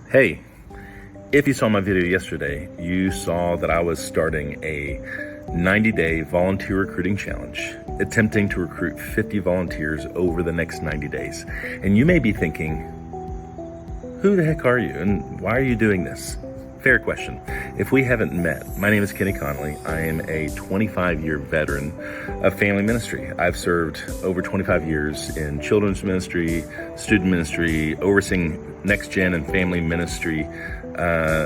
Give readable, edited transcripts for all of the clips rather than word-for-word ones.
Hey, if you saw my video yesterday, you saw that I was starting a 90-day volunteer recruiting challenge, attempting to recruit 50 volunteers over the next 90 days. And you may be thinking, who the heck are you and why are you doing this? Fair question. If we haven't met, my name is Kenny Connolly. I am a 25-year veteran of family ministry. I've served over 25 years in children's ministry, student ministry, overseeing next gen and family ministry,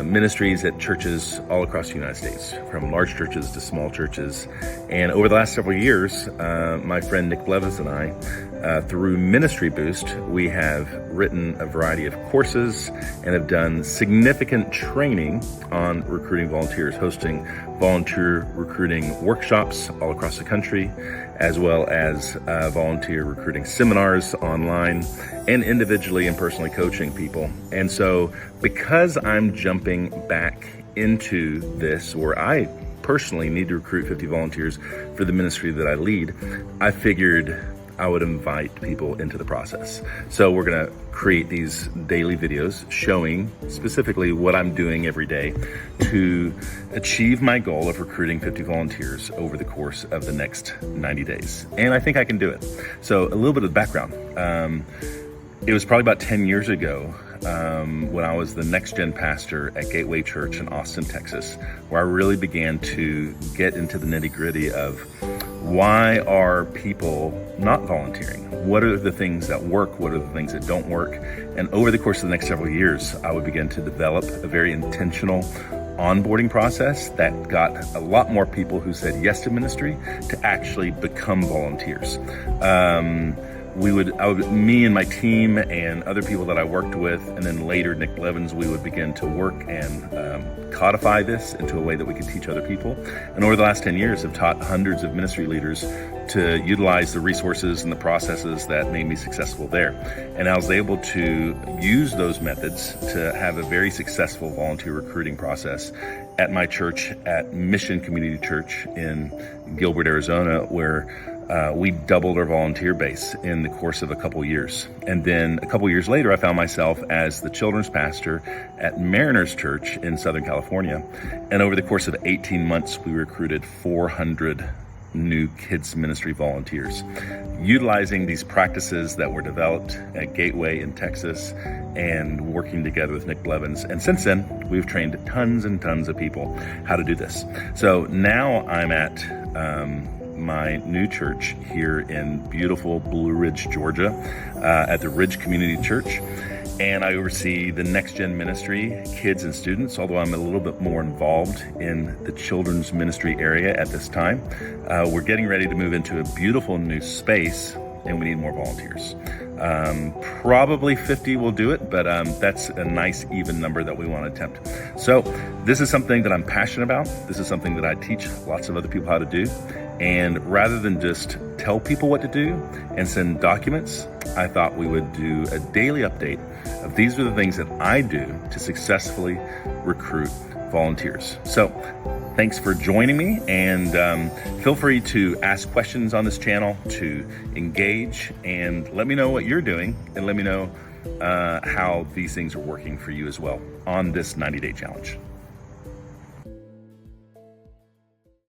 ministries at churches all across the United States, from large churches to small churches. And over the last several years, my friend Nick Blevins and I, through Ministry Boost, we have written a variety of courses and have done significant training on recruiting volunteers, hosting volunteer recruiting workshops all across the country, as well as volunteer recruiting seminars online and individually and personally coaching people. And so because I'm jumping back into this, where I personally need to recruit 50 volunteers for the ministry that I lead, I figured I would invite people into the process. So we're gonna create these daily videos showing specifically what I'm doing every day to achieve my goal of recruiting 50 volunteers over the course of the next 90 days. And I think I can do it. So a little bit of background. It was probably about 10 years ago when I was the next gen pastor at Gateway Church in Austin, Texas, where I really began to get into the nitty gritty of why are people not volunteering? What are the things that work? What are the things that don't work? And over the course of the next several years, I would begin to develop a very intentional onboarding process that got a lot more people who said yes to ministry to actually become volunteers. Me and my team and other people that I worked with, and then later Nick Blevins, we would begin to work and codify this into a way that we could teach other people. And over the last 10 years, I've taught hundreds of ministry leaders to utilize the resources and the processes that made me successful there. And I was able to use those methods to have a very successful volunteer recruiting process at my church, at Mission Community Church in Gilbert, Arizona, where we doubled our volunteer base in the course of a couple years. And then a couple years later, I found myself as the children's pastor at Mariners Church in Southern California. And over the course of 18 months, we recruited 400 new kids ministry volunteers, utilizing these practices that were developed at Gateway in Texas and working together with Nick Blevins. And since then, we've trained tons and tons of people how to do this. So now I'm at my new church here in beautiful Blue Ridge, Georgia, at the Ridge Community Church. And I oversee the next gen ministry, kids and students, although I'm a little bit more involved in the children's ministry area at this time. We're getting ready to move into a beautiful new space, and we need more volunteers. Probably 50 will do it, but that's a nice even number that we want to attempt. So this is something that I'm passionate about. This is something that I teach lots of other people how to do. And rather than just tell people what to do and send documents, I thought we would do a daily update of these are the things that I do to successfully recruit volunteers. So thanks for joining me, and feel free to ask questions on this channel, to engage, and let me know what you're doing, and let me know how these things are working for you as well on this 90-day challenge.